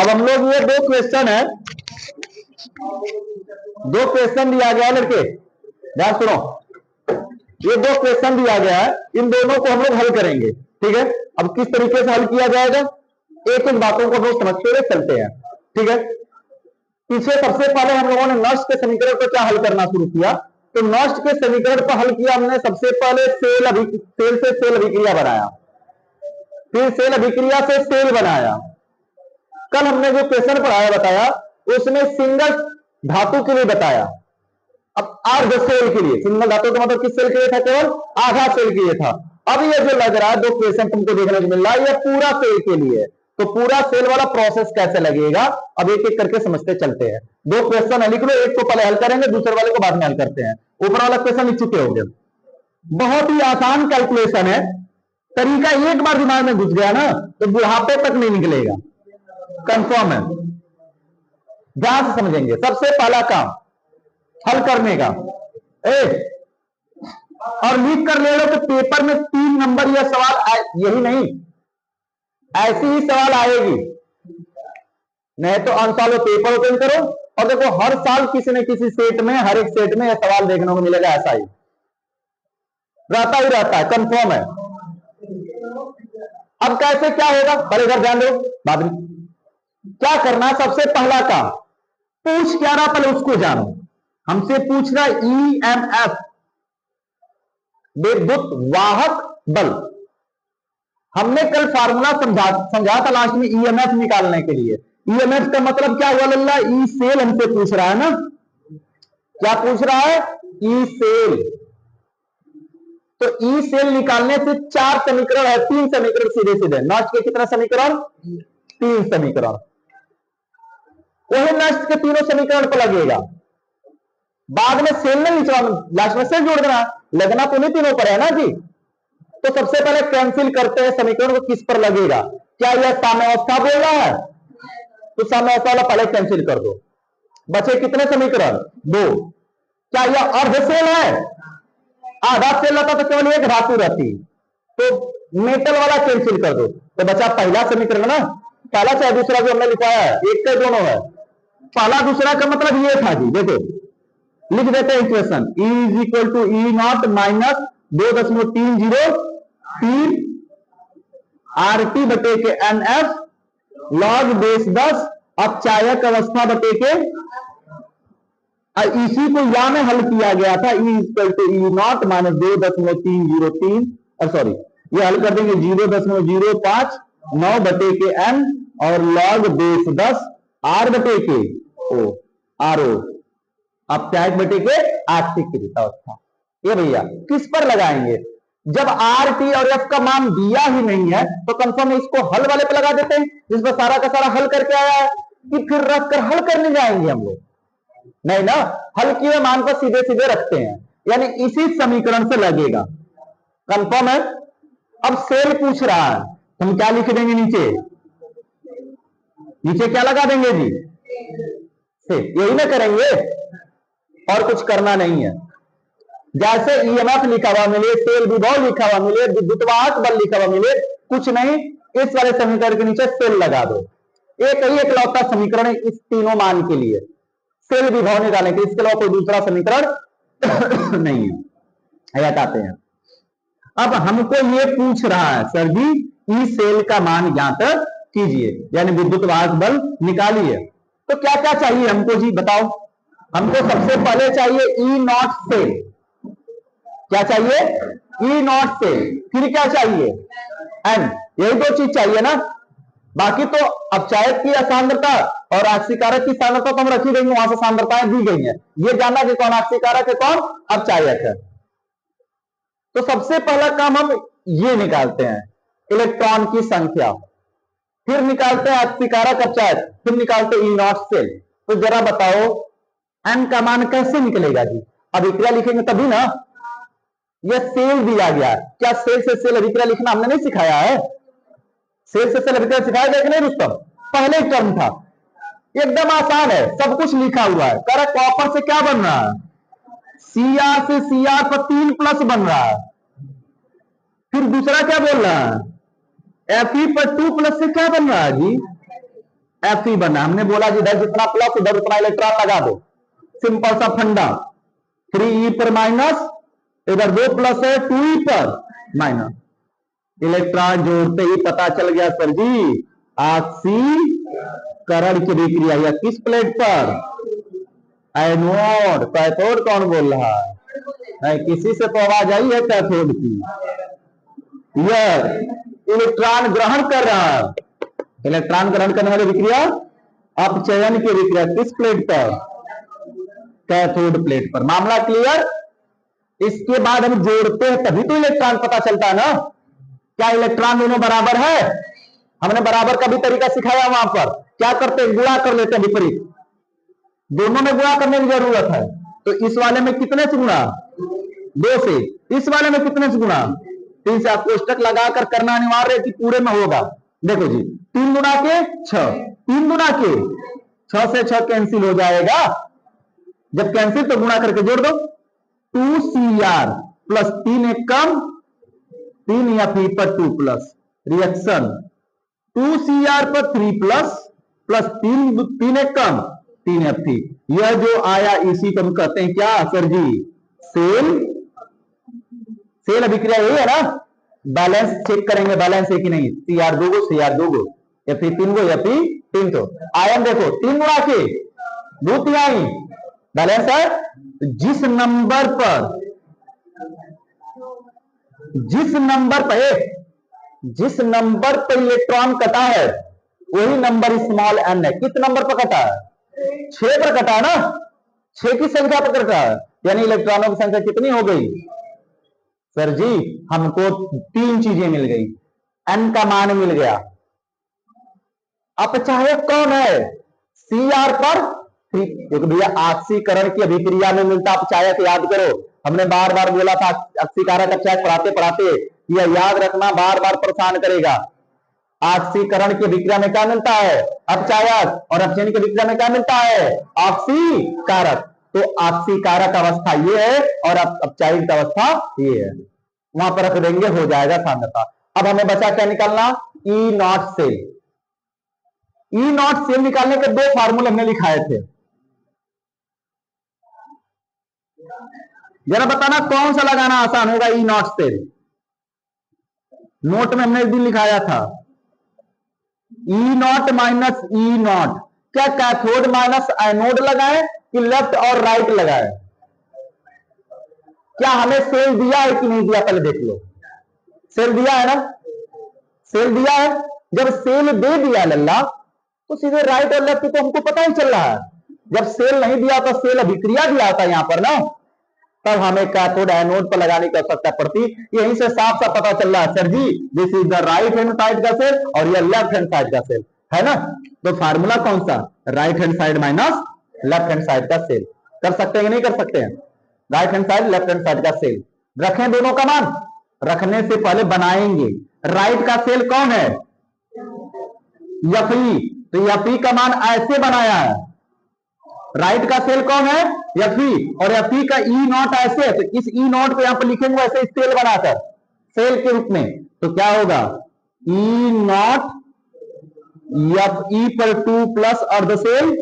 अब हम लोग ये दो क्वेश्चन है, दो क्वेश्चन दिया गया है लड़के, ध्यान सुनो, ये दो क्वेश्चन दिया गया है, इन दोनों को हम लोग हल करेंगे, ठीक है। अब किस तरीके से हल किया जाएगा, एक एक बातों को हम लोग समझते हुए चलते हैं, ठीक है। पीछे सबसे पहले हम लोगों ने नष्ट के समीकरण को क्या हल करना शुरू किया, तो नष्ट के समीकरण को हल किया हमने सबसे पहले सेल से सेल अभिक्रिया बनाया, फिर सेल अभिक्रिया से सेल बनाया। कल हमने जो क्वेश्चन पढ़ाया बताया उसमें सिंगल धातु के लिए बताया, अब अर्ध सेल के लिए, सिंगल धातु का मतलब किस सेल के लिए था, केवल आधा सेल के लिए था। अब ये जो लग रहा है दो क्वेश्चन तुमको देखने को मिल रहा है ये पूरा सेल के लिए, तो पूरा सेल वाला प्रोसेस कैसे लगेगा अब एक एक करके समझते चलते हैं। दो क्वेश्चन लिख लो, एक को पहले हल करेंगे, दूसरे वाले को बाद में हल करते हैं। ऊपर वाला क्वेश्चन लिख चुके होंगे, बहुत ही आसान कैलकुलेशन है, तरीका एक बार दिमाग में घुस गया ना तो बुढ़ापे तक नहीं निकलेगा, कंफर्म है। ध्यान से समझेंगे, सबसे पहला काम हल करने का, और लिख कर ले लो कि पेपर में 3 नंबर यह सवाल, यही नहीं ऐसी ही सवाल आएगी, नहीं तो अनसॉल्व पेपर ओपन करो और देखो हर साल किसी न किसी सेट में, हर एक सेट में यह सवाल देखने को मिलेगा, ऐसा ही रहता है, कंफर्म है। अब कैसे क्या होगा पहले घर ध्यान दो, बाद में क्या करना है। सबसे पहला काम, पूछ क्या रहा पहले उसको जानो। हमसे पूछ रहा ईएमएफ, विद्युत वाहक बल। हमने कल फार्मूला समझा था लास्ट में ईएमएफ निकालने के लिए। ईएमएफ का मतलब क्या हुआ लल्ला, ई सेल हमसे पूछ रहा है ना, क्या पूछ रहा है, ई सेल। तो ई सेल निकालने से 4 समीकरण है, 3 समीकरण सीधे सीधे। नष्ट के कितना समीकरण, 3 समीकरण, वही नष्ट के तीनों समीकरण को लगेगा। बाद में सेल में निचवा, लास्ट में सेल जोड़ देना, लगना तो नहीं तीनों पर है ना जी। तो सबसे पहले कैंसिल करते हैं समीकरण को, किस पर लगेगा, क्या यह साम्यावस्था बोल रहा है, तो साम्यावस्था वाला पहले कैंसिल कर दो, बचे कितने समीकरण, 2। क्या यह अर्ध सेल है, आधा सेल रहता तो केवल एक धातु रहती, तो मेटल वाला कैंसिल कर दो, तो बचा पहला समीकरण ना, पहला चाहे दूसरा जो हमने लिखवाया है, एक के दोनों है, पहला दूसरा का मतलब ये था जी। देखो लिख देते हैं equation, E is equal to E naught minus 2.303 RT बटे के NF लॉग बेस 10 अपचायक अवस्था बटे के, इसी को यहां में हल किया गया था, E equal to E naught minus 2.303, sorry ये हल कर देंगे 0.059 बटे के N और लॉग बेस 10 R बटे के O, RO अपचायक बटे के आस्तिक अवस्था। ये भैया किस पर लगाएंगे, जब आर टी और एफ का मान दिया ही नहीं है तो कंफर्म इसको हल वाले पे लगा देते हैं, जिसमें सारा का सारा हल करके आया है, कि फिर रख कर हल करने जाएंगे हम लोग, नहीं ना, हल किए मान पर सीधे सीधे रखते हैं, यानी इसी समीकरण से लगेगा, कंफर्म है। अब सेल पूछ रहा है, हम क्या लिख देंगे नीचे, नीचे क्या लगा देंगे जी, सेल, यही ना करेंगे और कुछ करना नहीं है। जैसे ईएमएफ लिखा हुआ मिले, सेल विभव लिखा हुआ मिले, विद्युतवाहक बल लिखा हुआ मिले, कुछ नहीं, इस वाले समीकरण के नीचे सेल लगा दो। एक ही एकलौता समीकरण है इस तीनों मान के लिए, सेल विभव निकालने के, इसके अलावा कोई दूसरा समीकरण नहीं है। हटाते हैं। अब हमको ये पूछ रहा है सर जी ई सेल का मान ज्ञात कीजिए, यानी विद्युतवाहक बल निकालिए, तो क्या क्या चाहिए हमको जी बताओ। हमको सबसे पहले चाहिए ई नॉट सेल, क्या चाहिए, ई नॉट सेल, फिर क्या चाहिए एन, यही 2 चीज चाहिए ना, बाकी तो अपचायक की सांद्रता और आक्सीकारक की सांद्रता तो हम रखी देंगे, वहां से सांद्रताएं दी गई हैं, ये जानना कि कौन आक्सीकारक है कौन अपचायक है। तो सबसे पहला काम हम ये निकालते हैं, इलेक्ट्रॉन की संख्या, फिर निकालते हैं आक्सीकारक अपचायक, फिर निकालते हैं ई नॉट सेल। तो जरा बताओ एन का मान कैसे निकलेगा जी, अभिक्रिया लिखेंगे तभी ना, यह सेल दिया गया, क्या सेल से सेल अभिक्रिया लिखना हमने नहीं सिखाया है, सेल से सेल अभिक्रिया सिखाया गया कि नहीं रुस्तम, पहले ही टर्म था, एकदम आसान है, सब कुछ लिखा हुआ है। कह रहा कॉपर से क्या बन रहा है, Cr से Cr पर 3 प्लस बन रहा है, फिर दूसरा क्या बोल रहा है Fe पर 2 प्लस से क्या बन रहा है जी, Fe बनना। हमने बोला जिधर जितना प्लस उधर उतना इलेक्ट्रॉन लगा दो, सिंपल सा फंडा। 3e पर माइनस, इधर 2 प्लस है 2e पर माइनस, इलेक्ट्रॉन जोड़ते ही पता चल गया सर जी ऑक्सीकरण की विक्रिया। या किस प्लेट पर? एनोड। कैथोड कौन बोल रहा है? नहीं, किसी से तो आवाज आई है कैथोड की। यह इलेक्ट्रॉन ग्रहण कर रहा है। इलेक्ट्रॉन ग्रहण करने वाली विक्रिया अपचयन की विक्रिया। किस प्लेट पर? कैथोड प्लेट पर। मामला क्लियर? इसके बाद हम जोड़ते हैं तभी तो इलेक्ट्रॉन पता चलता है ना। क्या इलेक्ट्रॉन दोनों बराबर है? हमने बराबर का भी तरीका सिखाया वहां पर। क्या करते हैं? गुणा कर लेते हैं विपरीत। दोनों में गुणा करने की जरूरत है। तो इस वाले में कितने से गुणा? 2 से। इस वाले में कितने से गुणा? 3 से। आप कोष्टक लगाकर करना अनिवार्य है कि पूरे में होगा। देखो जी, 3 गुणा के 6, 3 गुणा के 6 से 6 कैंसिल हो जाएगा। जब कैंसिल तो गुणा करके जोड़ दो। 2Cr प्लस 3 एक कम, 3 Fe पर 2 प्लस रिएक्शन। 2Cr पर 3 प्लस प्लस 3 एक कम, 3 Fe। यह जो आया इसी को हम कहते हैं क्या सर जी? सेल अभिक्रिया। यही है ना। बैलेंस चेक करेंगे, बैलेंस है कि नहीं। Cr 2 गो, Cr 2 गो, Fe 3 गो, Fe 3 तो। आयन देखो 3 गुणा के 2 तिहाई बैलेंस है। जिस नंबर पर जिस नंबर पर इलेक्ट्रॉन कटा है वही नंबर स्मॉल n है। किस नंबर पर कटा है? 6 पर कटा है ना। 6 की संख्या पर कटा है, यानी इलेक्ट्रॉनों की संख्या कितनी हो गई सर जी? हमको 3 चीजें मिल गई। n का मान मिल गया। अपचायक कौन है? Cr पर 3। देखो भैया, ऑक्सीकरण की अभिक्रिया में मिलता अपचायक याद करो। हमने बार बार बोला था ऑक्सीकारक अपचायक पढ़ाते पढ़ाते, यह याद रखना बार बार परेशान करेगा। ऑक्सीकरण की अभिक्रिया में क्या मिलता है? अपचायक। और अपचयन की अभिक्रिया में क्या मिलता है? ऑक्सीकारक। तो ऑक्सीकारक अवस्था ये है और अपचायक अवस्था ये है। वहां पर रख देंगे, हो जाएगा सांद्रता। अब हमें बचा क्या निकालना? E naught cell. E naught cell निकालने के 2 फार्मूले हमने लिखाए थे। जरा बताना कौन सा लगाना आसान होगा ई नॉट सेल। नोट में हमने एक दिन लिखाया था ई नॉट माइनस ई नॉट। क्या कैथोड माइनस एनोड लगाए कि लेफ्ट और राइट लगाए? क्या हमें सेल दिया है कि नहीं दिया? पहले देख लो। सेल दिया है ना। सेल दिया है। जब सेल दे दिया लल्ला तो सीधे राइट और लेफ्ट तो हमको पता ही चल रहा है। जब सेल नहीं दिया तो सेल अभिक्रिया दिया था यहां पर ना, तब हमें कैथोड एनोड पर लगाने की आवश्यकता पड़ती। यहीं से साफ साफ पता चल रहा है sir ji this is the right hand side का सेल और यह लेफ्ट हैंड साइड का सेल है ना। तो फार्मूला कौन सा? Right hand side minus left hand side का सेल। कर सकते हैं नहीं कर सकते हैं? Right hand side left hand side का सेल रखें। दोनों का मान रखने से पहले बनाएंगे। राइट का सेल कौन है? Fe। तो Fe का मान ऐसे बनाया है। राइट का सेल कौन है? Fe। और Fe का ई नॉट ऐसे है। तो इस ई नॉट को यहां पर लिखेंगे वैसे सेल बनाकर, सेल के रूप में। तो क्या होगा? ई नॉट Fe पर 2 प्लस अर्ध सेल।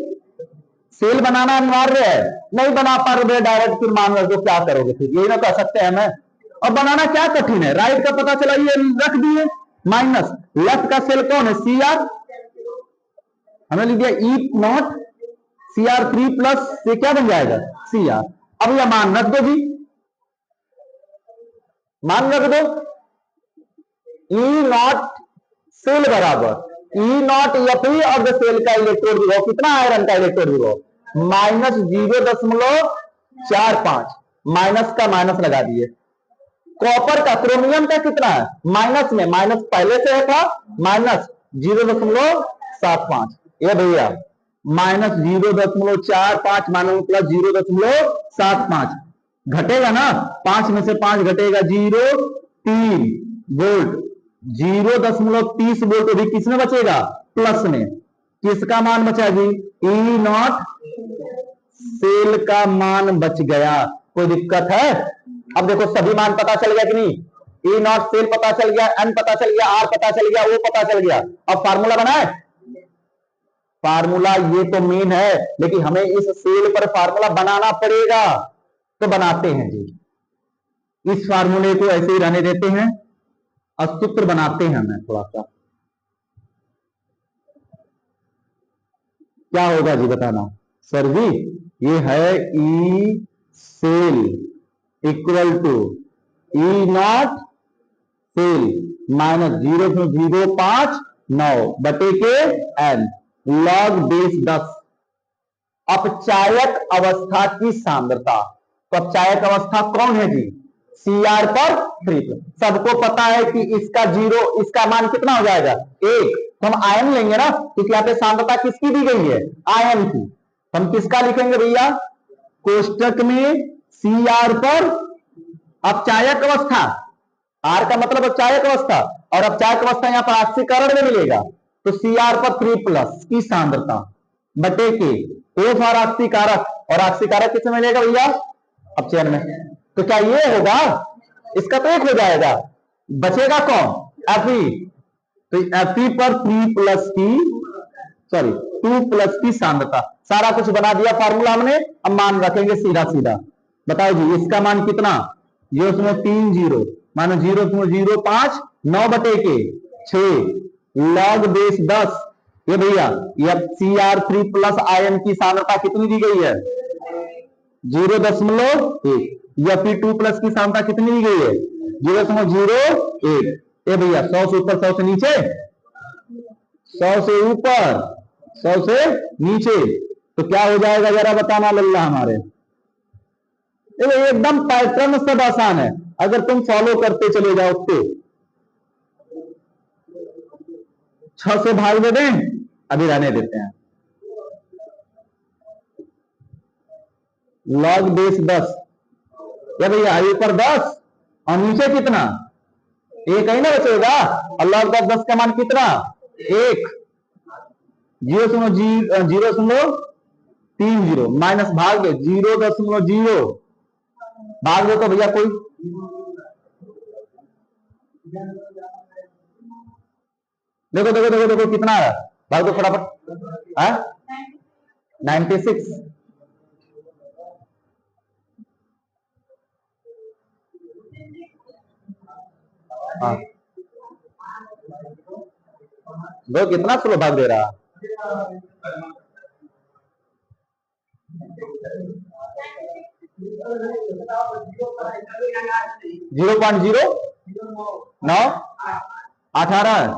सेल बनाना अनिवार्य है। नहीं बना पा रहे डायरेक्ट, फिर मान लो तो क्या करोगे? फिर यही ना कह सकते हैं हमें। और बनाना क्या कठिन है? राइट का पता चला, ये रख दिए माइनस। लेफ्ट का सेल कौन है? Cr। हमने लिख दिया ई नॉट Cr3 प्लस से क्या बन जाएगा? Cr। अब यह मान रख दो जी, मान रख दो। ई नॉट सेल बराबर ई नॉट Fe और द सेल का इलेक्ट्रोड विभव कितना? आयरन का इलेक्ट्रोड विभव माइनस 0.45। माइनस का माइनस लगा दिए। कॉपर का, क्रोमियम का कितना है? माइनस में, माइनस पहले से था माइनस 0.75। ये भैया माइनस 0.45 माइनस प्लस 0.75 घटेगा ना। 5 में से 5 घटेगा 0.3 वोल्ट। 0.30 वोल्ट भी किसमें बचेगा? प्लस में। किसका मान बचा जी? ई नॉट सेल का मान बच गया। कोई दिक्कत है? अब देखो सभी मान पता चल गया कि नहीं? ई नॉट सेल पता चल गया, एन पता चल गया, आर पता चल गया, ओ पता चल गया। अब फार्मूला बनाए। फार्मूला ये तो मेन है, लेकिन हमें इस सेल पर फार्मूला बनाना पड़ेगा, तो बनाते हैं जी। इस फार्मूले को ऐसे ही रहने देते हैं और सूत्र बनाते हैं हमें थोड़ा सा। क्या होगा जी बताना सर जी? ये है E cell equal to E naught cell minus 0.059 बटे के एन लॉग बेस 10 अपचायक अवस्था की सांद्रता। तो अपचायक अवस्था कौन है जी? CR पर 3। सबको पता है कि इसका जीरो, इसका मान कितना हो जाएगा? 1। तो हम आयन लेंगे ना, क्योंकि यहाँ पे सांद्रता किसकी दी गई है? आयन की। हम किसका लिखेंगे भैया? कोष्टक में CR पर अपचायक अवस्था, R का मतलब अपचायक अवस्था, और अपचायक अवस्था यहाँ पर ऑक्सीकरण में मिलेगा, तो CR पर 3+ की सांद्रता बटे के ठोस और ऑक्सीकारक, और ऑक्सीकारक किसमें मिलेगा भैया? अपचयन में। तो क्या ये होगा? इसका तो 1 हो जाएगा, बचेगा कौन? Fe। तो Fe पर 3+ की, सॉरी 2+ की सांद्रता। सारा कुछ बना दिया फार्मूला हमने, अब मान रखेंगे सीधा सीधा। बताओ जी इसका मान कितना? 0.30 मानो 0.059 बटे के 6 लॉग बेस 10। ये भैया ये CR3+ आयन की सांद्रता कितनी दी गई है? 0.1। या Fe2+ की सांद्रता कितनी दी गई है? 0.01। ये भैया 100 से ऊपर 100 से नीचे, 100 से ऊपर 100 से नीचे, तो क्या हो जाएगा जरा बताना लल्ला हमारे? एकदम पैटर्न सब आसान है, अगर तुम फॉलो करते चले जाओ तो। 6 से भाग दे दें, अभी रहने देते हैं। लॉग बेस 10, या भैया ऊपर 10 और नीचे कितना? 1 ही ना बचेगा। और लॉग 10 का मान कितना? 1। 0.030 माइनस भाग दो 0.0 भाग दो तो भैया कोई देखो देखो देखो देखो कितना है, भाग दो फटाफट। 96। हाँ दो, कितना स्लो भाग दे रहा? 0.098।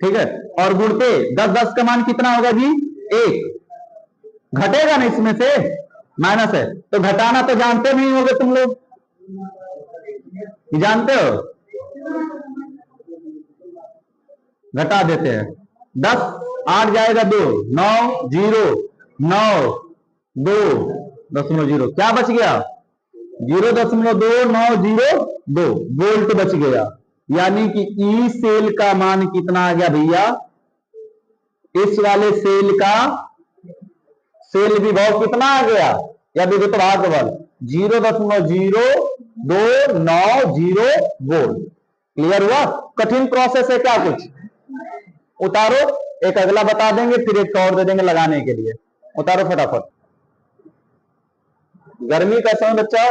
ठीक है, और गुणते 10 का मान कितना होगा जी? 1। घटेगा ना इसमें से, माइनस है तो घटाना तो जानते नहीं होगे तुम लोग, जानते हो? घटा देते हैं। 10 8 जाएगा 2, 9 0 9 2 0, क्या बच गया? 0.2902 वोल्ट बच गया। यानी कि ई सेल का मान कितना आ गया भैया? इस वाले सेल का सेल विभव कितना आ गया? या विद्युत भाग बल 0.0290 वोल्ट। क्लियर हुआ? कठिन प्रोसेस है क्या कुछ? उतारो, एक अगला बता देंगे, फिर एक और दे देंगे लगाने के लिए। उतारो फटाफट। गर्मी का समय बच्चा,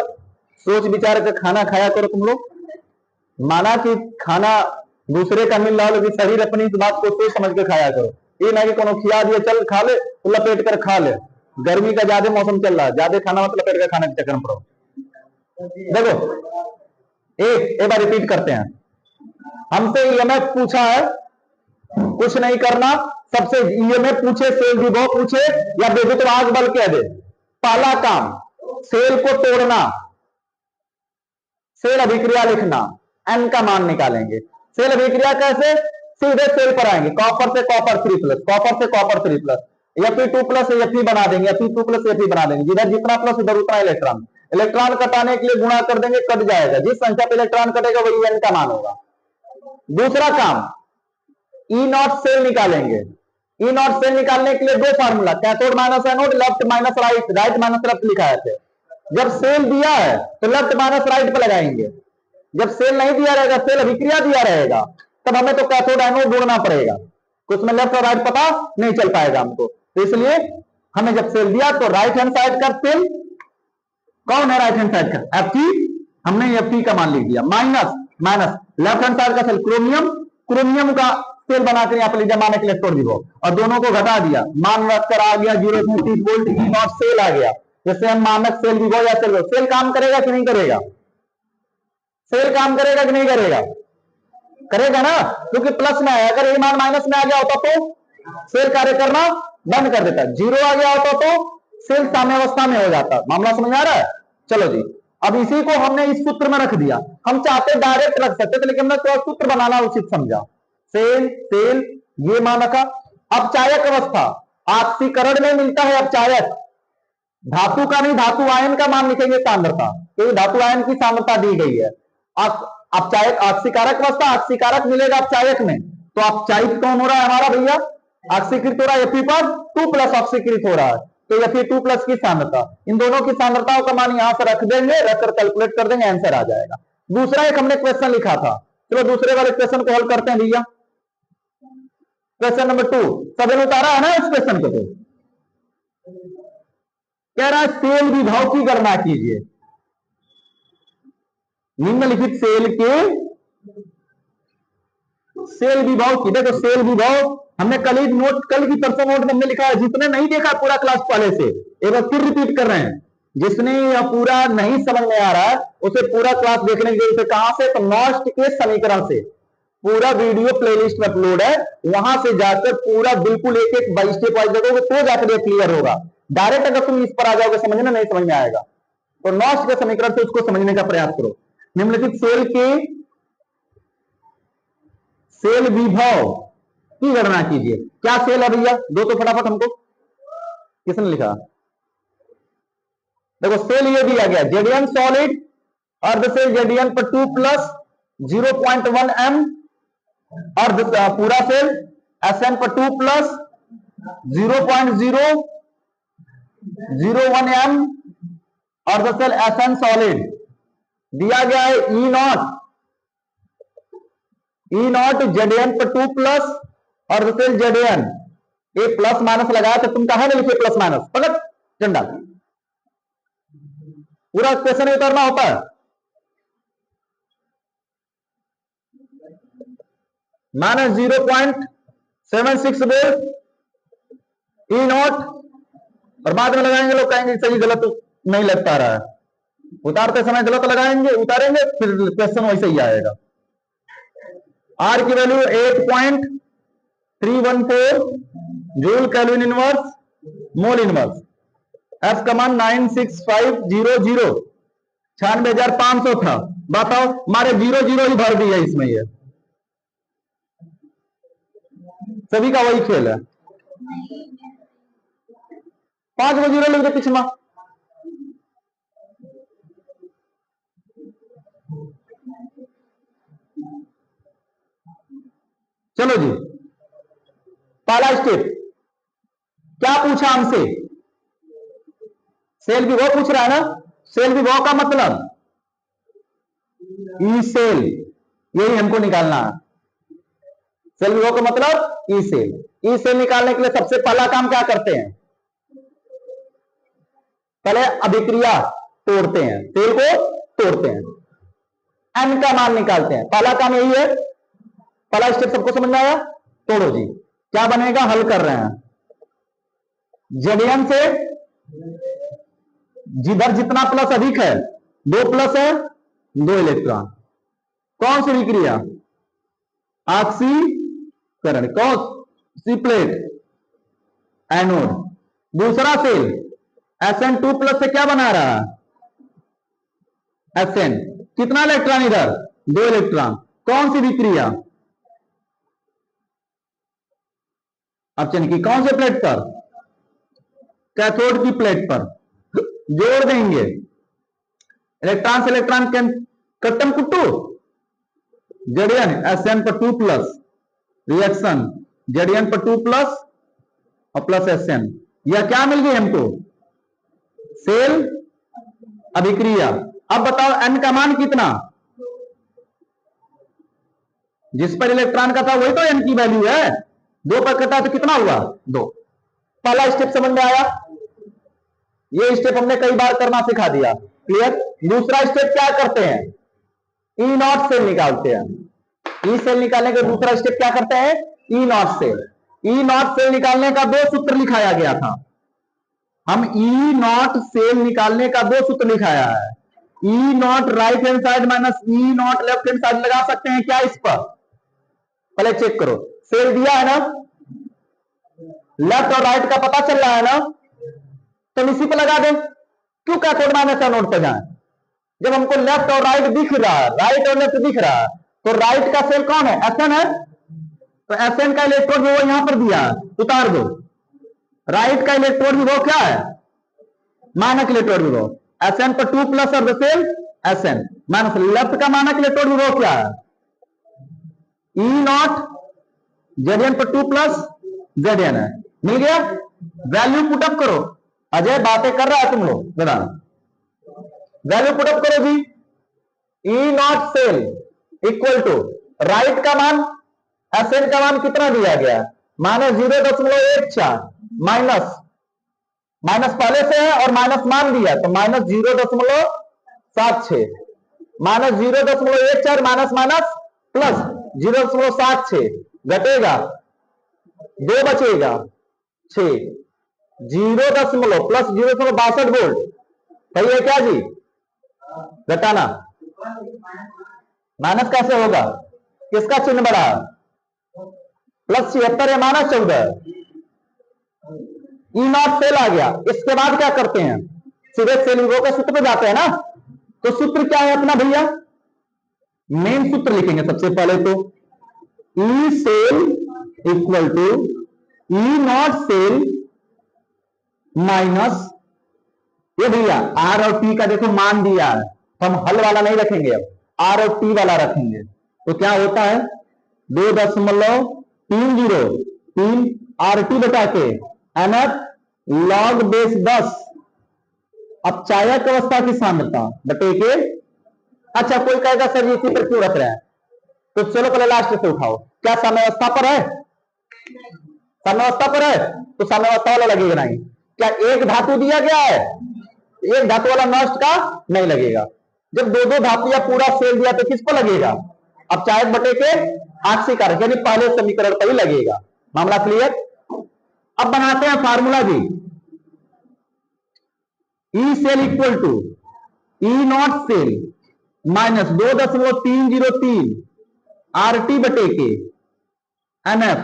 सोच विचार के खाना खाया करो तुम लोग। माना कि खाना दूसरे का मिल रहा हो, लेकिन शरीर अपनी इस बात को सोच समझ के खाया करो। ये ना कि कोनो खिया दिया चल खा ले तो लपेट कर खा ले। गर्मी का ज्यादा मौसम चल रहा है, ज्यादा खाना मत लपेट कर खाने के चक्कर में पड़ो। देखो एक बार रिपीट करते हैं। हमसे ईएमएफ पूछा है, कुछ नहीं करना, सबसे ईएमएफ पूछे, सेल विभव पूछे या विद्युत भाग बल कह दे, पहला काम सेल को तोड़ना, सेल अभिक्रिया लिखना, एन का मान निकालेंगे। सेल अभिक्रिया कैसे? सीधे सेल पर आएंगे, कॉपर से कॉपर 3+, कॉपर से कॉपर 3+, Fe2+ Fe बना देंगे, Fe2+ Fe बना देंगे। जिधर जितना प्लस उधर उतना इलेक्ट्रॉन। इलेक्ट्रॉन कटाने के लिए गुणा कर देंगे, कट जाएगा। जिस संख्या पे इलेक्ट्रॉन कटेगा वही एन का मान होगा। दूसरा काम ई नॉट सेल निकालेंगे। ई नॉट सेल निकालने के लिए दो formula, cathode minus anode, left minus right, right minus left लिखा है। जब सेल दिया है तो लेफ्ट माइनस राइट पे लगाएंगे। जब सेल नहीं दिया रहेगा, सेल अभिक्रिया दिया रहेगा, तब हमें तो कैथोड एनोड ढूंढना पड़ेगा। कुछ में लेफ्ट और राइट पता नहीं चल पाएगा हमको। तो इसलिए हमें जब सेल दिया तो राइट हैंड साइड का सेल कौन है, राइट हैंड साइड का Fe, हमने Fe का मान लिख दिया, minus minus left hand side का सेल क्रोमियम, क्रोमियम का सेल बनाकर यहाँ पर लीजिए मानक इलेक्ट्रोड विभव, और दोनों को घटा दिया, मान रखकर आ गया 0.30 वोल्ट ई नॉट सेल आ गया। जैसे हम मानक सेल विभव या सेल काम करेगा कि नहीं करेगा, सेल काम करेगा कि नहीं करेगा, करेगा ना, क्योंकि प्लस में है। अगर ये मान माइनस में आ गया होता तो सेल कार्य करना बंद कर देता, जीरो आ गया होता तो सेल साम्यावस्था में हो जाता। मामला समझ आ रहा है? चलो जी, अब इसी को हमने इस सूत्र में रख दिया। हम चाहते डायरेक्ट रख सकते थे, लेकिन हमने थोड़ा सूत्र बनाना उचित समझा। सेल सेल ये मान रखा। अपचायक अवस्था ऑक्सीकरण में मिलता है अपचायक, धातु का नहीं, धातु आयन का मान लिखेंगे सांद्रता, क्योंकि धातु आयन की सांद्रता दी गई है। अपचायक ऑक्सीकारक अवस्था, ऑक्सीकारक मिलेगा अपचायक में, तो अपचायित कौन हो रहा है हमारा भैया, ऑक्सीकृत हो रहा है Fe पर 2+ ऑक्सीकृत हो रहा है, तो Fe2+ की सांद्रता, इन दोनों की सांद्रताओं का मान यहां से रख देंगे, रखकर कैलकुलेट कर देंगे, आंसर आ जाएगा। दूसरा एक हमने क्वेश्चन लिखा था, चलो दूसरे वाले क्वेश्चन को हल करते हैं भैया। क्वेश्चन नंबर 2 सभी ने उतारा है ना इस क्वेश्चन को, तो कह रहा है सेल विभव की गणना कीजिए। निम्नलिखित सेल के सेल विभव की, देखो सेल विभव हमने कल ही नोट, कल की परसों नोट में हमने लिखा है, जिसने नहीं देखा पूरा क्लास पहले से एक बार फिर रिपीट कर रहे हैं, जिसने यह पूरा नहीं समझ में आ रहा है उसे पूरा क्लास देखने की जरूरत है। कहां से, तो नॉस्ट के समीकरण से पूरा वीडियो प्लेलिस्ट में अपलोड है, वहां से जाकर पूरा बिल्कुल एक एक बाई स्टेप वाइज देखोगे तो जाकर क्लियर होगा। डायरेक्ट अगर तुम इस पर आ जाओगे समझना नहीं समझ में आएगा, तो नॉस्ट के समीकरण से उसको समझने का प्रयास करो। निम्नलिखित सेल के सेल विभव की गणना कीजिए। क्या सेल है भैया, दो तो फटाफट हमको, किसने लिखा, देखो सेल ये दिया गया जेडीएन सॉलिड, अर्ध सेल जेडीएन पर 2+ 0.1 m, अर्ध पूरा सेल एसएन पर 2+ 0.001 m, अर्ध सेल एसएन सॉलिड दिया गया है ई नॉट जेडीएन पर 2+ और सेल जेडीएन, ए प्लस माइनस लगाया तो तुम कहां लिखे प्लस माइनस, पकड़ झंडा, पूरा क्वेश्चन उतारना होता है। -0.76 वोल्ट ई नॉट, और बाद में लगाएंगे लोग कहेंगे सही गलत नहीं लग पा रहा है, उतारते समय गलत लगाएंगे, उतारेंगे फिर क्वेश्चन वैसे ही आएगा। आर की value 8.314 joule kelvin inverse mole inverse, F का मान 96500, 96,500 था। बताओ हमारे 0 ही भर दिया इसमें, ये सभी का वही खेल है, 5 को 0 लिख दे पीछे में। चलो जी, पहला स्टेप क्या पूछा हमसे, सेल विभव पूछ रहा है ना, सेल विभव का मतलब ई सेल, यही हमको निकालना है। सेल विभव का मतलब ई सेल, ई सेल निकालने के लिए सबसे पहला काम क्या करते हैं, पहले अभिक्रिया तोड़ते हैं, सेल को तोड़ते हैं, एन का मान निकालते हैं। पहला काम यही है, पहला स्टेप सबको समझ में आया। तोड़ो जी, क्या बनेगा, हल कर रहे हैं, जेडीएन से जिधर जितना प्लस अधिक है, 2+ है 2 इलेक्ट्रॉन, कौन सी विक्रिया, ऑक्सीकरण, कौन सी प्लेट, एनोड। दूसरा सेल Sn2+ से क्या बना रहा है, Sn, कितना इलेक्ट्रॉन इधर, 2 इलेक्ट्रॉन, कौन सी विक्रिया, ऑप्शन की कौन से प्लेट पर, कैथोड की प्लेट पर, जोड़ देंगे, इलेक्ट्रॉन से इलेक्ट्रॉन कट्टम कुट्टू, जेडीएन Sn पर 2+, रिएक्शन जेडीएन पर 2+ और प्लस Sn, यह क्या मिल गई हमको, सेल अभिक्रिया। अब बताओ n का मान कितना, जिस पर इलेक्ट्रॉन का था वही तो n की वैल्यू है, 2 पर कटा तो कितना हुआ 2। पहला स्टेप समझ में आया, ये स्टेप हमने कई बार करना सिखा दिया, क्लियर। दूसरा स्टेप क्या करते हैं, ई नॉट सेल निकालते हैं। ई सेल निकालने का दूसरा स्टेप क्या करते हैं, E naught cell. E naught cell निकालने का 2 सूत्र लिखाया गया था, हम ई नॉट सेल निकालने का 2 सूत्र लिखाया है। E naught right hand side minus E naught left hand side लगा सकते हैं क्या इस पर, पहले चेक करो। सेल दिया है ना, लेफ्ट और राइट का पता चल रहा है ना, तो इसी पर लगा दें। क्यों कैथोड माइनस एनोड पर जाएं, जब हमको लेफ्ट और राइट दिख रहा है, राइट और लेफ्ट दिख रहा है, तो राइट का सेल कौन है, एसएन है, तो एसएन का इलेक्ट्रोड विभव यहां पर दिया है, उतार दो। राइट का इलेक्ट्रोड विभव क्या है, मानक इलेक्ट्रोड विभव, एसएन पर 2 प्लस और the cell SN minus left का मानक इलेक्ट्रोड विभव क्या है, ई नॉट जेडएन पर 2 प्लस जेडएन है। मिल गया, वैल्यू पुटअप करो। अजय बातें कर रहा है तुम लोग, बता वैल्यू पुटअप करो जी। E naught cell equal to right का मान, एसएन का मान कितना दिया गया, माइनस 0.14 माइनस माइनस पहले से है और माइनस मान दिया तो minus 0.76 minus 0.14 minus minus plus 0.76 घटेगा 2 बचेगा 6 0 प्लस 0.62 वोल्ट, सही है क्या जी, घटाना। माइनस कैसे होगा, किसका चिन्ह बढ़ा, प्लस 76 या माइनस 14, ई नॉट सेल आ गया। इसके बाद क्या करते हैं, सीधे सेल विभव के सूत्र पे जाते हैं ना, तो सूत्र क्या है अपना भैया, मेन सूत्र लिखेंगे सबसे पहले तो, E cell equal to E naught cell minus, ये भैया आर और टी का देखो मान दिया है, तो हम हल वाला नहीं रखेंगे, अब आर और टी वाला रखेंगे। तो क्या होता है 2.30 आर टी बटा के एनएफ लॉग बेस 10 अपचायक अवस्था की सांद्रता बटे के। अच्छा कोई कहेगा सर ये इसी पर क्यों रख रहे हैं, तो चलो पहले लास्ट से उठाओ, क्या साम्यावस्था पर है, साम्यावस्था पर है तो साम्यावस्था वाला लगेगा नहीं। क्या एक धातु दिया गया है, एक धातु वाला नष्ट का नहीं लगेगा। जब 2 धातु या पूरा सेल दिया तो किस पर लगेगा, अपचायक बटे के आंशिक कारक, यानी पहले समीकरण पर ही लगेगा। मामला क्लियर। अब बनाते हैं फार्मूला जी, E cell equal to E naught cell minus 2.303 R T बटे के एनएफ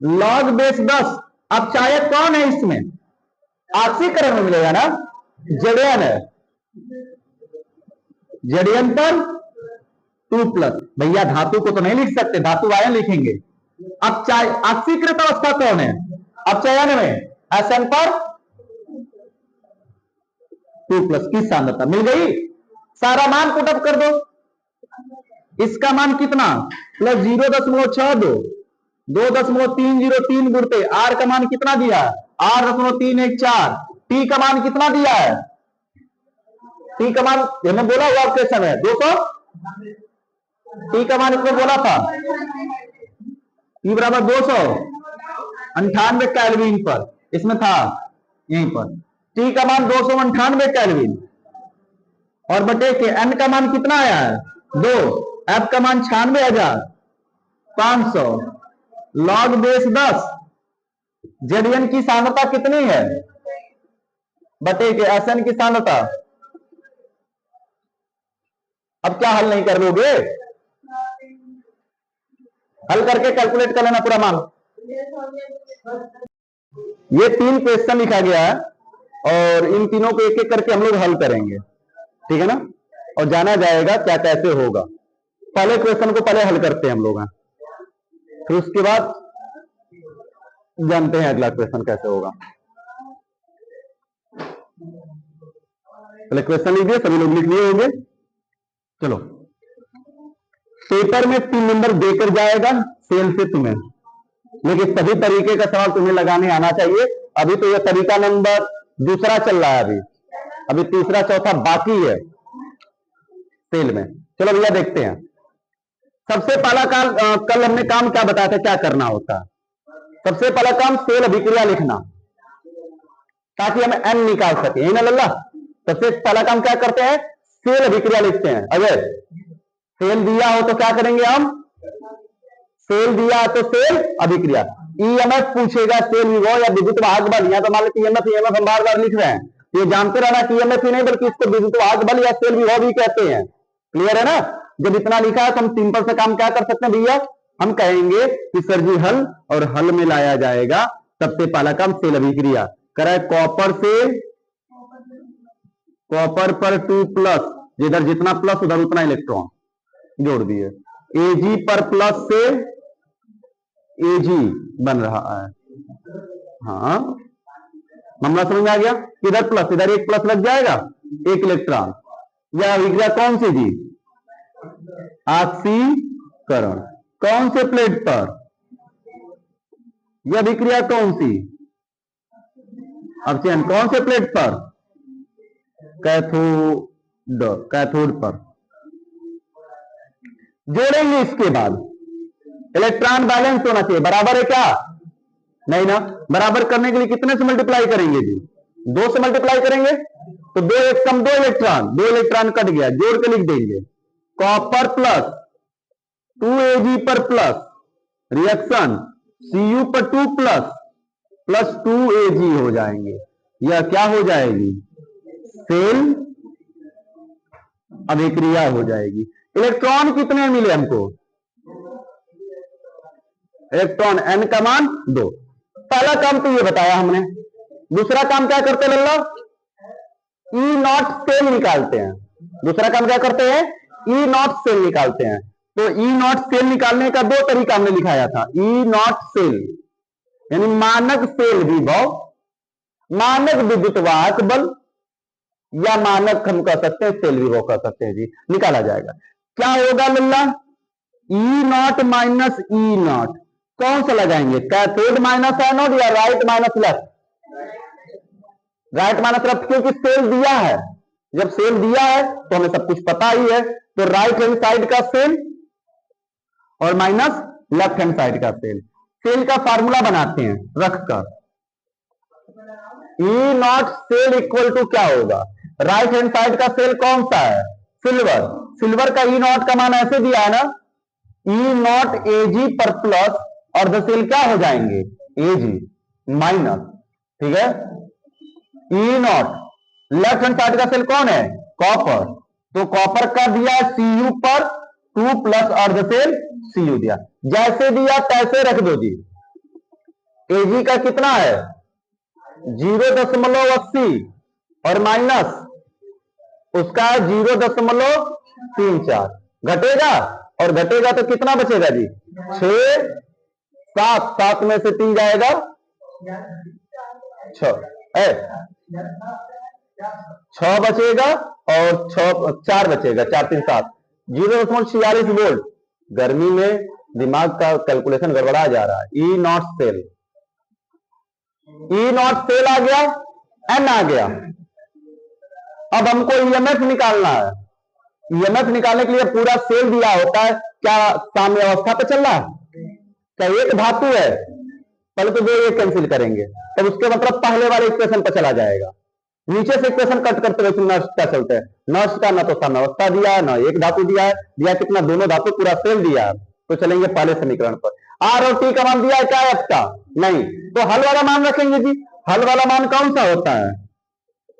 लॉग बेस 10। अपचायक कौन है इसमें, आंशिकरण में मिलेगा ना, जेडएन है, जेडएन पर 2 प्लस, भैया धातु को तो नहीं लिख सकते, धातु आयन लिखेंगे। ऑक्सीकृत अवस्था कौन है, अपचयन में एसएन पर 2 प्लस की सांद्रता मिल गई। सारा मान पुटअप कर दो, इसका मान कितना प्लस 0.62 2.303 गुणते आर का मान कितना दिया है 8.314, टी का मान कितना दिया है, टी का मान मैंने बोला हुआ क्वेश्चन है 200, टी का मान इसमें बोला था टी बराबर 298 केल्विन पर, इसमें था यहीं पर टी का मान 298 केल्विन और बटे के एन का मान कितना आया है 2, एफ का मान 96,500 लॉग बेस 10, जेडएन की सांद्रता कितनी है बटे के एसएन की सांद्रता। अब क्या हल नहीं कर लोगे, हल करके कैलकुलेट कर लेना पूरा मान। ये 3 क्वेश्चन लिखा गया है और इन तीनों को एक एक करके हम लोग हल करेंगे, ठीक है ना, और जाना जाएगा क्या कैसे होगा। पहले क्वेश्चन को पहले हल करते हैं हम लोग, फिर उसके बाद जानते हैं अगला क्वेश्चन कैसे होगा। पहले क्वेश्चन लीजिए, सभी लोग लिख लिए होंगे। चलो पेपर में 3 नंबर देकर जाएगा सेल से तुम्हें, लेकिन सभी तरीके का सवाल तुम्हें लगाने आना चाहिए। अभी तो यह तरीका नंबर दूसरा चल रहा है, अभी तीसरा चौथा बाकी है सेल में। चलो भैया देखते हैं सबसे पहला काम कल हमने काम क्या बताया था, क्या करना होता है? सबसे पहला काम सेल अभिक्रिया लिखना, ताकि हम एन निकाल सके, है ना लल्ला? सबसे पहला काम क्या करते हैं, सेल अभिक्रिया लिखते हैं। अगर सेल दिया हो तो क्या करेंगे हम, सेल दिया तो सेल अभिक्रिया। ईएमएफ पूछेगा, सेल विभव या विद्युत वाहक बल, या तो मान लो ईएमएफ ईएमएफ हम बार बार लिख रहे हैं, ये जानते रहना कि ईएमएफ ही नहीं बल्कि इसको विद्युत वाहक बल या सेल विभव भी कहते हैं। क्लियर है ना? जब इतना लिखा है तो हम सिंपल से काम क्या कर सकते हैं भैया, हम कहेंगे कि सर जी हल, और हल में लाया जाएगा सबसे पहला काम सेल अभिक्रिया। करे कॉपर से, कॉपर पर 2+, जिधर जितना प्लस उधर उतना इलेक्ट्रॉन जोड़ दिए, एजी पर प्लस से एजी बन रहा है। हाँ मामला समझ में आ गया? इधर प्लस इधर एक प्लस लग जाएगा, एक इलेक्ट्रॉन। यह अभिक्रिया कौन सी जी, ऑक्सीकरण। कौन से प्लेट पर, यह अभिक्रिया कौन सी, ऑप्शन कौन से प्लेट पर, कैथोड, कैथोड पर। जोड़ेंगे इसके बाद इलेक्ट्रॉन बैलेंस होना चाहिए, बराबर है क्या, नहीं ना? बराबर करने के लिए कितने से मल्टीप्लाई करेंगे जी, 2 से मल्टीप्लाई करेंगे, तो 2 एक कम 2 इलेक्ट्रॉन, 2 इलेक्ट्रॉन कट गया, जोड़ के लिख देंगे कॉपर प्लस 2Ag पर प्लस रिएक्शन Cu पर 2 प्लस 2Ag हो जाएंगे। यह क्या हो जाएगी, सेल अभिक्रिया हो जाएगी। इलेक्ट्रॉन कितने मिले हमको, इलेक्ट्रॉन n का मान 2। पहला काम तो ये बताया हमने। दूसरा काम क्या करते हैं लल्ला, E0 सेल निकालते हैं। दूसरा काम क्या करते हैं, E0 सेल निकालते हैं। तो E0 सेल निकालने का 2 तरीका हमने लिखाया था। E0 सेल यानी मानक सेल विभव, मानक विद्युत वाहक बल, या मानक हम कह सकते हैं सेल विभव कह सकते हैं जी, निकाला जाएगा। क्या होगा लल्ला, E0 माइनस E0 कौन सा लगाएंगे, कैथोड माइनस एनोड या right minus left, right minus left, क्योंकि सेल दिया है। जब सेल दिया है तो हमें सब कुछ पता ही है, तो राइट हैंड साइड का सेल और माइनस लेफ्ट हैंड साइड का सेल। सेल का फार्मूला बनाते हैं रखकर, E0 सेल इक्वल टू क्या होगा, राइट हैंड साइड का सेल कौन सा है, सिल्वर। सिल्वर का E0 का मान ऐसे दिया है ना, E0 Ag पर प्लस, और द सेल क्या हो जाएंगे, Ag माइनस, ठीक है। E0 लेफ्ट हैंड साइड का सेल कौन है, कॉपर, तो कॉपर का दिया Cu पर 2 प्लस, और द सेल Cu दिया, जैसे दिया तैसे रख दो जी। Ag का कितना है 0.80 और माइनस उसका 0.34, घटेगा और घटेगा तो कितना बचेगा जी, 6 7 में से 3 जाएगा 6 बचेगा, और 4 बचेगा, 4 3 7, 0.46 वोल्ट। गर्मी में दिमाग का कैलकुलेशन गड़बड़ा जा रहा है। E0 सेल, E0 सेल आ गया, N आ गया। अब हमको ईएमएफ निकालना है। ईएमएफ निकालने के लिए पूरा सेल दिया होता है, क्या साम्य अवस्था पे चल रहा है, क्या एक धातु है, पहले तो 2 एक कैंसिल करेंगे, तब उसके मतलब पहले वाले इक्वेशन पर चला जाएगा। नीचे से इक्वेशन कट करते हुए नष्ट का चलते हैं, नष्ट का ना तो साम्य अवस्था दिया है, ना एक धातु दिया है, दिया कितना, दोनों धातु, पूरा सेल दिया है। तो चलेंगे पहले समीकरण पर। आर और टी का मान दिया है क्या, एफ का नहीं, तो हल वाला मान रखेंगे जी। हल वाला मान कौन सा होता है,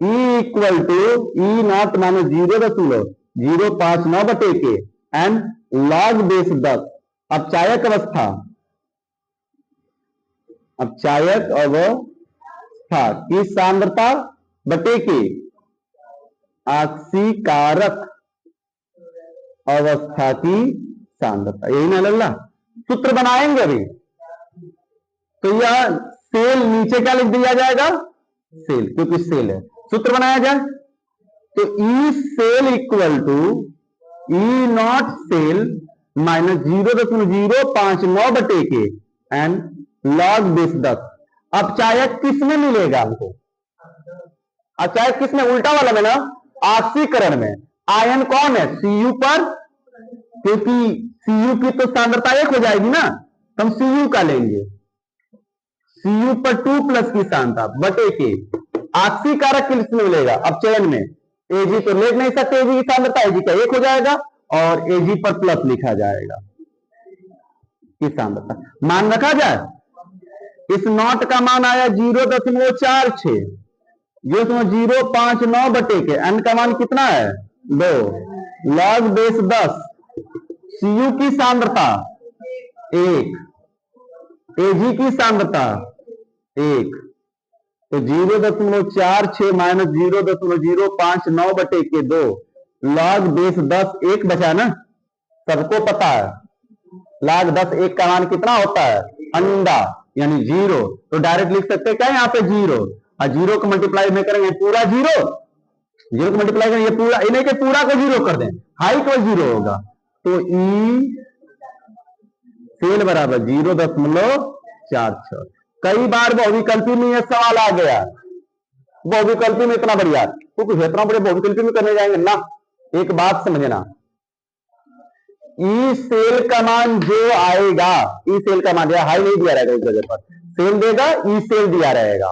E equal to E0 minus 0.059 बटे के एन लॉग बेस 10। अपचायक अवस्था, अपचायक अवस्था की सांद्रता बटे के ऑक्सीकारक अवस्था की सांद्रता, यही ना लल्ला। सूत्र बनाएंगे अभी, तो यह सेल नीचे क्या लिख दिया जाएगा, सेल, क्योंकि सेल है। सूत्र बनाया जाए तो E cell equal to E0 cell minus 0.059 बटे के एन लॉग बेस 10। अपचायक किसमें मिलेगा हमको, अपचायक किसमें, उल्टा वाला में ना, ऑक्सीकरण में। आयन कौन है, Cu पर क्योंकि Cu की तो सांद्रता 1 हो जाएगी ना, तो हम Cu का लेंगे। Cu पर 2 प्लस की सांद्रता बटे के आपसी कारक किसमें मिलेगा अपचयन में, Ag तो ले नहीं सकते, Ag की सांद्रता Ag का 1 हो जाएगा और Ag पर प्लस लिखा जाएगा की सांद्रता। मान रखा जाए, इस नॉट का मान आया 0.46, 0.059 बटे के n का मान कितना है 2 log बेस 10, Cu की सांद्रता 1, Ag की सांद्रता 1, तो 0.46 माइनस 0.059 बटे के 2 log बेस 10 1 बचा ना, सबको पता है log 10 1 का मान कितना होता है अंडा यानी 0, तो डायरेक्ट लिख सकते हैं क्या यहाँ पे 0, और 0 को मल्टीप्लाई में करेंगे पूरा 0, 0 को मल्टीप्लाई करेंगे पूरा, इन्हें के पूरा को 0 कर दें, हाइट को 0 होगा, तो ई सेल बराबर 0.46। कई बार बहुविकल्पी में यह सवाल आ गया, बहुविकल्पी में इतना बढ़िया तो कुछ इतना बड़े बहुविकल्पी में करने जाएंगे ना। एक बात समझना, ई सेल का मान जो आएगा, ई सेल का मान हाई नहीं दिया रहेगा, उस जगह पर सेल देगा, ई सेल दिया रहेगा,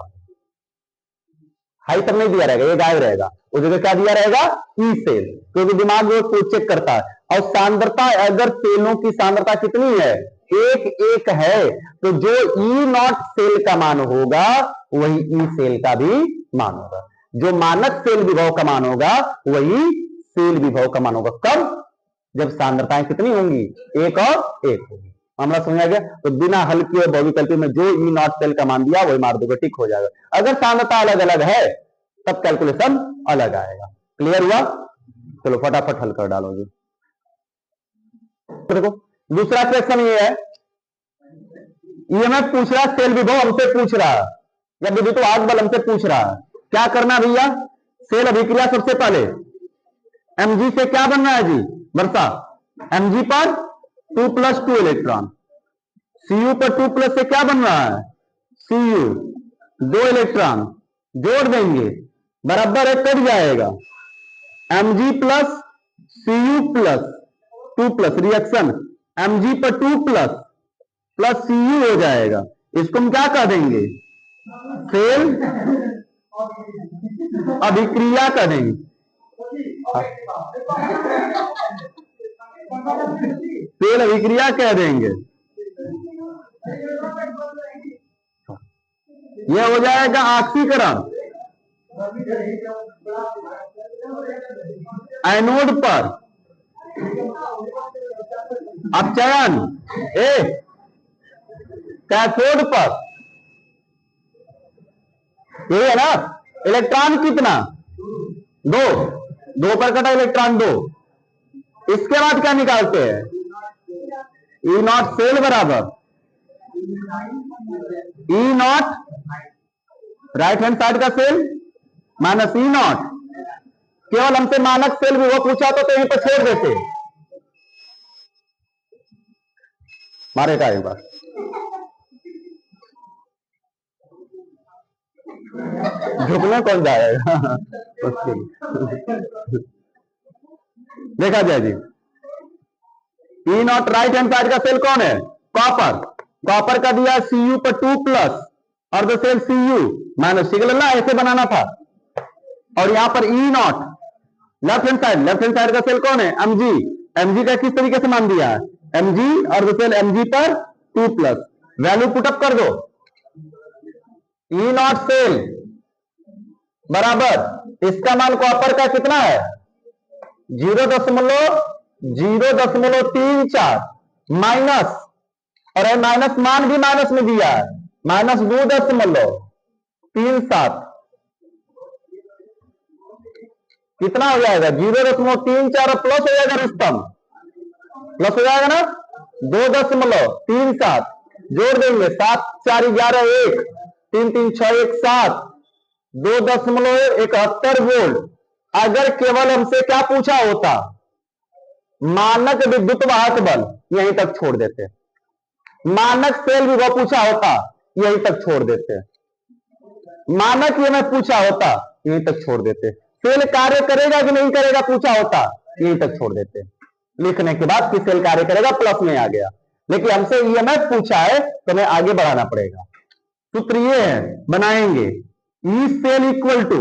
हाई तक नहीं दिया रहेगा, ये गायब रहेगा, उस जगह क्या दिया रहेगा ई सेल, क्योंकि दिमाग वो चेक करता है। और सांद्रता अगर सेलों की सांद्रता कितनी है 1 है, तो जो ई नॉट सेल का मान होगा वही ई सेल का भी मान होगा, जो मानक सेल विभव का मान होगा वही सेल विभव का मान होगा। कब? जब सांद्रताएं कितनी होंगी 1 और 1 होगी। मामला समझ आ गया? तो बिना हल किए बहुविकल्पी में जो ई नॉट सेल का मान दिया वही मार दोगे, टिक हो जाएगा। अगर सांद्रता अलग अलग है तब कैलकुलेशन अलग आएगा। क्लियर हुआ? चलो फटाफट हल कर डालो जी। देखो दूसरा क्वेश्चन ये है, ईएमएफ पूछ रहा है, सेल विभव हमसे पूछ रहा है, या विद्युत वाहक बल हमसे पूछ रहा है। क्या करना भैया? सेल अभिक्रिया सबसे पहले mg से क्या बन रहा है जी वर्षा, mg पर 2 + 2 इलेक्ट्रॉन, Cu पर 2 प्लस से क्या बन रहा है Cu 2 इलेक्ट्रॉन, जोड़ देंगे बराबर है, कट जाएगा mg plus Cu plus 2 plus reaction mg पर 2 प्लस प्लस Cu हो जाएगा। इसको हम क्या कह देंगे सेल अभिक्रिया कह देंगे, सेल अभिक्रिया कह देंगे। यह हो जाएगा ऑक्सीकरण, एनोड पर अपचयन कैथोड पर, ये है ना, इलेक्ट्रॉन कितना 2 पर कटा इलेक्ट्रॉन 2। इसके बाद क्या निकालते हैं ई नॉट सेल बराबर ई नॉट राइट हैंड साइड का सेल माइनस ई नॉट। केवल हमसे मानक सेल भी वो पूछा तो यहीं पर छोड़ देते, मारेगा एक बार झुकने कौन जाएगा देखा जाए जी। E naught right hand side का सेल कौन है कॉपर, कॉपर का दिया Cu पर 2 प्लस और the cell Cu minus, signal ना ऐसे बनाना था। और यहां पर E naught left hand side का सेल कौन है Mg, Mg का किस तरीके से मान दिया है Mg और द सेल Mg पर 2 प्लस, वैल्यू पुटअप कर दो, ई नॉट सेल बराबर इसका मान कॉपर का कितना है 0.034 माइनस, और माइनस मान भी माइनस में दिया है माइनस 2.37, कितना हो जाएगा 0.34 प्लस हो जाएगा रिश्तम, प्लस हो जाएगा ना 2.37, जोड़ देंगे 7 4 11 1 3 3 6 1 7, 2.71 वोल्ट। अगर केवल हमसे क्या पूछा होता मानक विद्युत वाहक बल, यहीं तक छोड़ देते, मानक सेल विभव पूछा होता यहीं तक छोड़ देते, मानक ये मैं पूछा होता यहीं तक छोड़ देते, सेल कार्य करेगा कि नहीं करेगा पूछा होता यहीं तक छोड़ देते। लिखने के बाद कि सेल कार्य करेगा, प्लस में आ गया। लेकिन हमसे ईएमएफ पूछा है तो हमें आगे बढ़ाना पड़ेगा। सूत्र ये है, बनाएंगे E cell equal to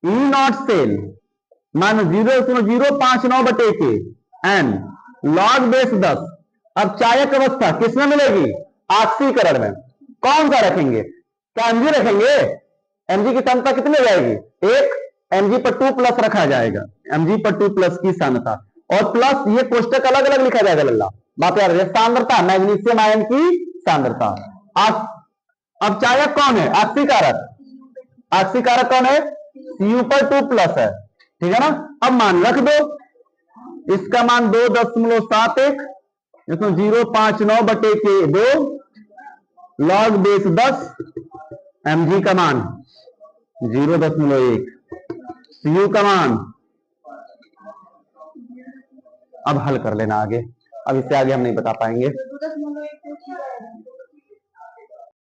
E naught cell मान 0.059 बटे के एन लॉग बेस 10। अब चायक अवस्था किसमें मिलेगी? ऑक्सीकरण में। कौन सा रखेंगे? क्या एमजी रखेंगे? एमजी की सांद्रता कितनी हो जाएगी? 1 एमजी पर 2 प्लस रखा जाएगा, एमजी पर 2 प्लस की सांद्रता, और प्लस ये कोष्टक अलग अलग लिखा जाएगा। लल्ला बात याद रहे, सांद्रता मैग्नीशियम आयन की सांद्रता। अब चायक कौन है? ऑक्सीकारक। ऑक्सीकारक कौन है? Cu पर 2 प्लस है, ठीक है ना। अब मान रख दो, इसका मान 2.71, इसमें 0.59 बटे के 2 लॉग बेस 10, mg का मान 0.1, Cu का मान। अब हल कर लेना आगे, अब इससे आगे हम नहीं बता पाएंगे।